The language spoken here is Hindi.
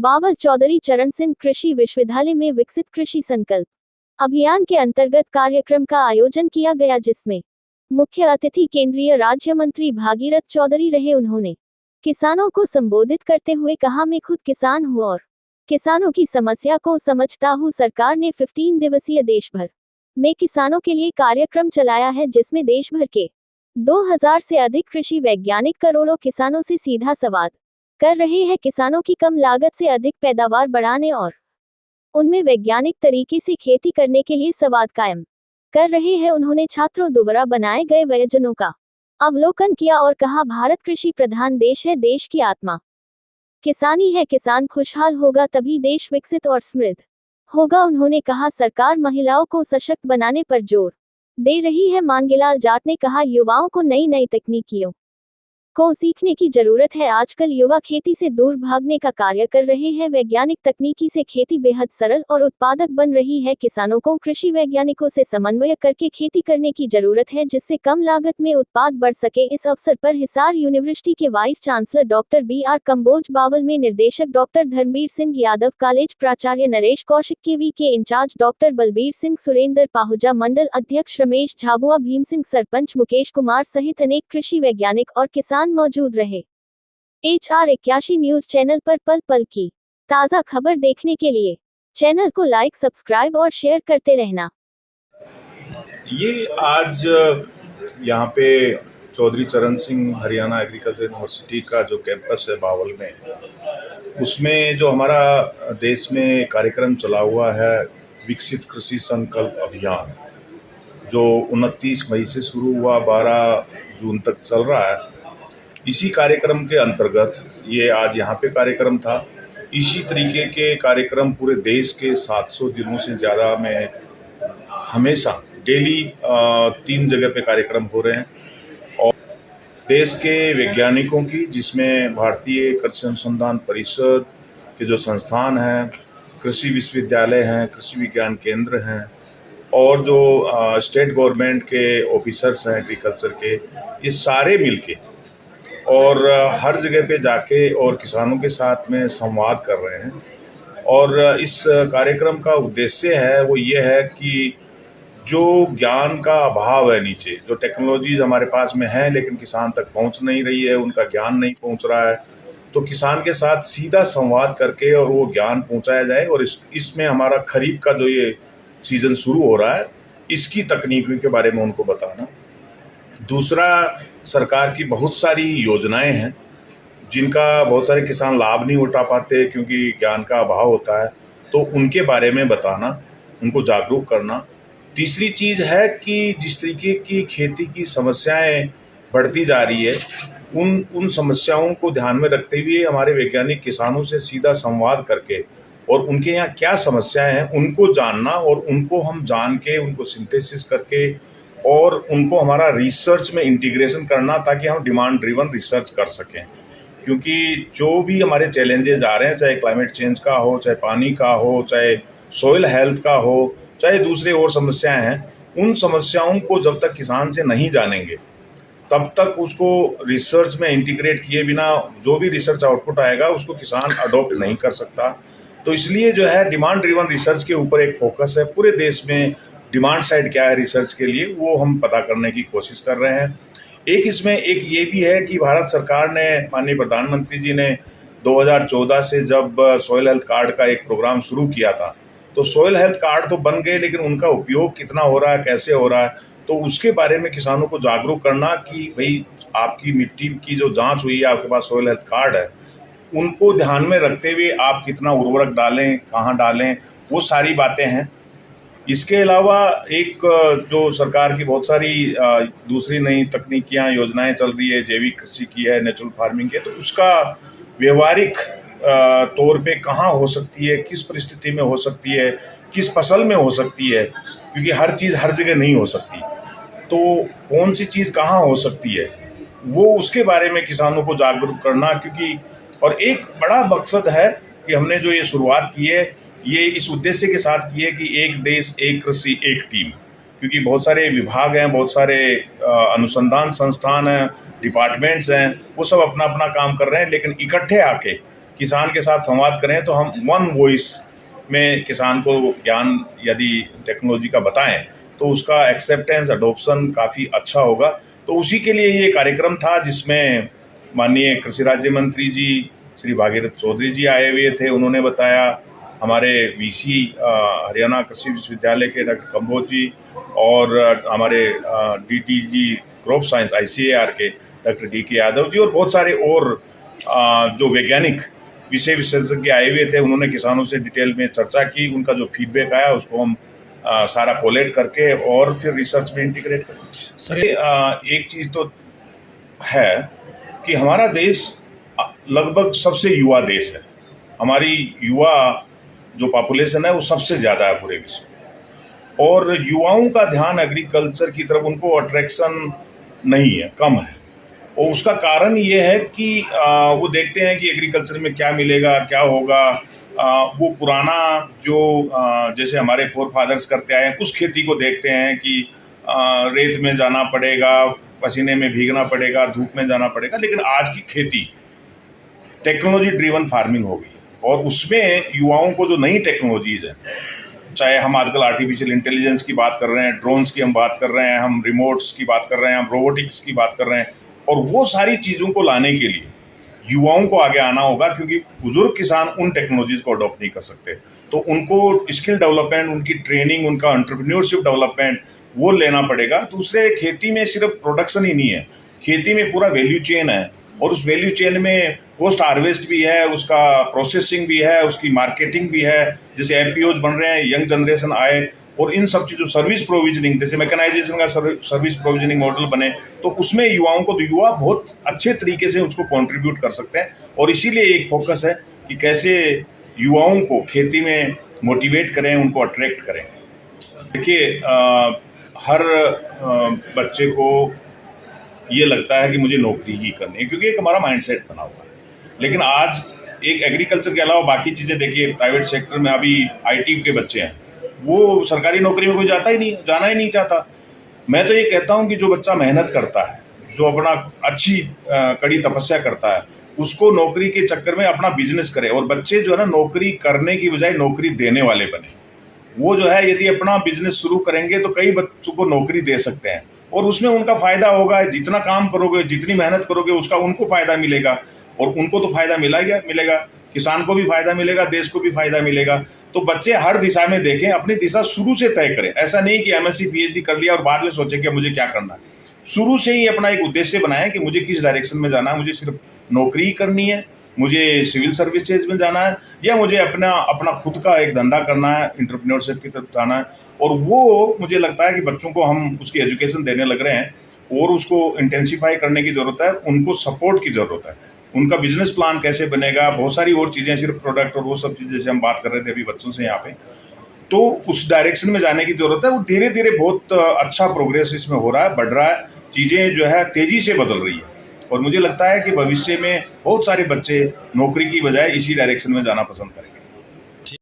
बावल चौधरी चरण सिंह कृषि विश्वविद्यालय में विकसित कृषि संकल्प अभियान के अंतर्गत कार्यक्रम का आयोजन किया गया, जिसमें मुख्य अतिथि केंद्रीय राज्य मंत्री भागीरथ चौधरी रहे। उन्होंने किसानों को संबोधित करते हुए कहा, मैं खुद किसान हूँ और किसानों की समस्या को समझता हूँ। सरकार ने 15 दिवसीय देश भर में किसानों के लिए कार्यक्रम चलाया है, जिसमें देश भर के 2000 से अधिक कृषि वैज्ञानिक करोड़ों किसानों से सीधा संवाद कर रहे हैं। किसानों की कम लागत से अधिक पैदावार बढ़ाने और उनमें वैज्ञानिक तरीके से खेती करने के लिए संवाद कायम कर रहे हैं। उन्होंने छात्रों द्वारा बनाए गए व्यंजनों का अवलोकन किया और कहा, भारत कृषि प्रधान देश है, देश की आत्मा किसानी है, किसान खुशहाल होगा तभी देश विकसित और समृद्ध होगा। उन्होंने कहा, सरकार महिलाओं को सशक्त बनाने पर जोर दे रही है। मांगेलाल जाट ने कहा, युवाओं को नई नई तकनीकियों को सीखने की जरूरत है। आजकल युवा खेती से दूर भागने का कार्य कर रहे हैं। वैज्ञानिक तकनीकी से खेती बेहद सरल और उत्पादक बन रही है। किसानों को कृषि वैज्ञानिकों से समन्वय करके खेती करने की जरूरत है, जिससे कम लागत में उत्पाद बढ़ सके। इस अवसर पर हिसार यूनिवर्सिटी के vice chancellor doctor BR Kamboj, Bawal में निर्देशक डॉक्टर धर्मवीर सिंह यादव, कॉलेज प्राचार्य नरेश कौशिक, केवी के इंचार्ज डॉक्टर बलबीर सिंह, सुरेंद्र पाहुजा, मंडल अध्यक्ष रमेश झाबुआ, भीम सिंह, सरपंच मुकेश कुमार सहित अनेक कृषि वैज्ञानिक और किसान मौजूद रहे। HR 81 न्यूज चैनल पर पल पल की ताजा खबर देखने के लिए चैनल को लाइक, सब्सक्राइब और शेयर करते रहना। ये आज यहाँ पे चौधरी चरण सिंह हरियाणा एग्रीकल्चर यूनिवर्सिटी का जो कैंपस है बावल में, उसमें जो हमारा देश में कार्यक्रम चला हुआ है विकसित कृषि संकल्प अभियान, जो 29 मई से शुरू हुआ, 12 जून तक चल रहा है। इसी कार्यक्रम के अंतर्गत ये आज यहाँ पे कार्यक्रम था। इसी तरीके के कार्यक्रम पूरे देश के 700 जिलों से ज़्यादा में हमेशा डेली 3 जगह पे कार्यक्रम हो रहे हैं। और देश के वैज्ञानिकों की, जिसमें भारतीय कृषि अनुसंधान परिषद के जो संस्थान हैं, कृषि विश्वविद्यालय हैं, कृषि विज्ञान केंद्र हैं और जो स्टेट गवर्नमेंट के ऑफिसर्स हैं एग्रीकल्चर के, ये सारे मिलके और हर जगह पे जाके और किसानों के साथ में संवाद कर रहे हैं। और इस कार्यक्रम का उद्देश्य है वो ये है कि जो ज्ञान का अभाव है, नीचे जो टेक्नोलॉजीज हमारे पास में है लेकिन किसान तक पहुंच नहीं रही है, उनका ज्ञान नहीं पहुंच रहा है, तो किसान के साथ सीधा संवाद करके और वो ज्ञान पहुंचाया जाए। और इसमें हमारा खरीफ का जो ये सीज़न शुरू हो रहा है, इसकी तकनीकों के बारे में उनको बताना। दूसरा, सरकार की बहुत सारी योजनाएं हैं जिनका बहुत सारे किसान लाभ नहीं उठा पाते क्योंकि ज्ञान का अभाव होता है, तो उनके बारे में बताना, उनको जागरूक करना। तीसरी चीज़ है कि जिस तरीके की खेती की समस्याएं बढ़ती जा रही है, उन समस्याओं को ध्यान में रखते हुए हमारे वैज्ञानिक किसानों से सीधा संवाद करके और उनके यहाँ क्या समस्याएं हैं उनको जानना और उनको हम जान के उनको सिंथेसिस करके और उनको हमारा रिसर्च में इंटीग्रेशन करना, ताकि हम डिमांड ड्रिवन रिसर्च कर सकें। क्योंकि जो भी हमारे चैलेंजेस आ रहे हैं, चाहे क्लाइमेट चेंज का हो, चाहे पानी का हो, चाहे सॉइल हेल्थ का हो, चाहे दूसरे और समस्याएं हैं, उन समस्याओं को जब तक किसान से नहीं जानेंगे तब तक उसको रिसर्च में इंटीग्रेट किए बिना जो भी रिसर्च आउटपुट आएगा उसको किसान अडॉप्ट नहीं कर सकता। तो इसलिए जो है डिमांड ड्रिवन रिसर्च के ऊपर एक फोकस है। पूरे देश में डिमांड साइड क्या है रिसर्च के लिए, वो हम पता करने की कोशिश कर रहे हैं। इसमें एक ये भी है कि भारत सरकार ने, माननीय प्रधानमंत्री जी ने 2014 से जब सॉइल हेल्थ कार्ड का एक प्रोग्राम शुरू किया था, तो सॉइल हेल्थ कार्ड तो बन गए, लेकिन उनका उपयोग कितना हो रहा है, कैसे हो रहा है, तो उसके बारे में किसानों को जागरूक करना कि भाई आपकी मिट्टी की जो जांच हुई है, आपके पास सॉइल हेल्थ कार्ड है, उनको ध्यान में रखते हुए आप कितना उर्वरक डालें, कहाँ डालें, वो सारी बातें हैं। इसके अलावा एक जो सरकार की बहुत सारी दूसरी नई तकनीकियाँ, योजनाएं चल रही है, जैविक कृषि की है, नेचुरल फार्मिंग की है, तो उसका व्यवहारिक तौर पे कहाँ हो सकती है, किस परिस्थिति में हो सकती है, किस फसल में हो सकती है, क्योंकि हर चीज़ हर जगह नहीं हो सकती, तो कौन सी चीज़ कहाँ हो सकती है, वो उसके बारे में किसानों को जागरूक करना। क्योंकि और एक बड़ा मकसद है कि हमने जो ये शुरुआत की है, ये इस उद्देश्य के साथ की है कि एक देश, एक कृषि, एक टीम। क्योंकि बहुत सारे विभाग हैं, बहुत सारे अनुसंधान संस्थान हैं, डिपार्टमेंट्स हैं, वो सब अपना अपना काम कर रहे हैं, लेकिन इकट्ठे आके किसान के साथ संवाद करें तो हम वन वॉइस में किसान को ज्ञान यदि टेक्नोलॉजी का बताएं तो उसका एक्सेप्टेंस अडोप्शन काफ़ी अच्छा होगा। तो उसी के लिए ये कार्यक्रम था जिसमें माननीय कृषि राज्य मंत्री जी श्री भागीरथ चौधरी जी आए हुए थे। उन्होंने बताया, हमारे वीसी हरियाणा कृषि विश्वविद्यालय के डॉक्टर कंबोज जी और हमारे डीटीजी क्रॉप साइंस ICAR के डॉक्टर DK यादव जी और बहुत सारे और जो वैज्ञानिक विषय विशेषज्ञ आए हुए थे। उन्होंने किसानों से डिटेल में चर्चा की। उनका जो फीडबैक आया उसको हम सारा कोलेट करके और फिर रिसर्च में इंटीग्रेट करें। सर एक चीज़ तो है कि हमारा देश लगभग सबसे युवा देश है। हमारी युवा जो पॉपुलेशन है वो सबसे ज़्यादा है पूरे विश्व में, और युवाओं का ध्यान एग्रीकल्चर की तरफ, उनको अट्रैक्शन नहीं है, कम है। और उसका कारण ये है कि वो देखते हैं कि एग्रीकल्चर में क्या मिलेगा, क्या होगा। वो पुराना जो जैसे हमारे फोर फादर्स करते आए हैं उस खेती को देखते हैं कि रेत में जाना पड़ेगा, पसीने में भीगना पड़ेगा, धूप में जाना पड़ेगा। लेकिन आज की खेती टेक्नोलॉजी ड्रिवन फार्मिंग हो गई है, और उसमें युवाओं को जो नई टेक्नोलॉजीज़ हैं, चाहे हम आजकल आर्टिफिशियल इंटेलिजेंस की बात कर रहे हैं, ड्रोन्स की हम बात कर रहे हैं, हम रिमोट्स की बात कर रहे हैं, हम रोबोटिक्स की बात कर रहे हैं, और वो सारी चीज़ों को लाने के लिए युवाओं को आगे आना होगा, क्योंकि बुजुर्ग किसान उन टेक्नोलॉजीज़ को अडॉप्ट नहीं कर सकते। तो उनको स्किल डेवलपमेंट, उनकी ट्रेनिंग, उनका एंटरप्रेन्योरशिप डेवलपमेंट वो लेना पड़ेगा। दूसरे, खेती में सिर्फ प्रोडक्शन ही नहीं है, खेती में पूरा वैल्यू चेन है, और उस वैल्यू चेन में पोस्ट हार्वेस्ट भी है, उसका प्रोसेसिंग भी है, उसकी मार्केटिंग भी है। जैसे FPOs बन रहे हैं, यंग जनरेशन आए, और इन सब चीज़ों, सर्विस प्रोविजनिंग, जैसे मैकेनाइजेशन का सर्विस प्रोविजनिंग मॉडल बने, तो उसमें युवाओं को, तो युवा बहुत अच्छे तरीके से उसको कंट्रीब्यूट कर सकते हैं। और इसीलिए एक फोकस है कि कैसे युवाओं को खेती में मोटिवेट करें, उनको अट्रैक्ट करें। देखिए, हर बच्चे को ये लगता है कि मुझे नौकरी ही करनी है, क्योंकि एक हमारा माइंडसेट बना हुआ है। लेकिन आज एक एग्रीकल्चर के अलावा बाकी चीज़ें देखिए, प्राइवेट सेक्टर में अभी IT के बच्चे हैं, वो सरकारी नौकरी में कोई जाना ही नहीं चाहता। मैं तो ये कहता हूँ कि जो बच्चा मेहनत करता है, जो अपना अच्छी कड़ी तपस्या करता है, उसको नौकरी के चक्कर में अपना बिजनेस करे। और बच्चे जो है ना, नौकरी करने की बजाय नौकरी देने वाले बने। वो जो है, यदि अपना बिजनेस शुरू करेंगे तो कई बच्चों को नौकरी दे सकते हैं, और उसमें उनका फ़ायदा होगा। जितना काम करोगे, जितनी मेहनत करोगे, उसका उनको फ़ायदा मिलेगा, और उनको तो फ़ायदा मिलेगा, किसान को भी फ़ायदा मिलेगा, देश को भी फ़ायदा मिलेगा। तो बच्चे हर दिशा में देखें, अपनी दिशा शुरू से तय करें। ऐसा नहीं कि MSc PhD कर लिया और बाद में सोचें कि मुझे क्या करना है। शुरू से ही अपना एक उद्देश्य बनाएं कि मुझे किस डायरेक्शन में जाना है। मुझे सिर्फ नौकरी करनी है, मुझे सिविल सर्विसेज में जाना है, या मुझे अपना खुद का एक धंधा करना है, एंटरप्रेन्योरशिप की तरफ जाना है। और वो मुझे लगता है कि बच्चों को हम उसकी एजुकेशन देने लग रहे हैं, और उसको इंटेंसिफाई करने की ज़रूरत है। उनको सपोर्ट की ज़रूरत है। उनका बिजनेस प्लान कैसे बनेगा, बहुत सारी और चीज़ें, सिर्फ प्रोडक्ट और वो सब चीज़ें जैसे हम बात कर रहे थे अभी बच्चों से यहाँ पे, तो उस डायरेक्शन में जाने की ज़रूरत है। वो धीरे धीरे बहुत अच्छा प्रोग्रेस इसमें हो रहा है, बढ़ रहा है। चीज़ें जो है तेज़ी से बदल रही है, और मुझे लगता है कि भविष्य में बहुत सारे बच्चे नौकरी की बजाय इसी डायरेक्शन में जाना पसंद करेंगे।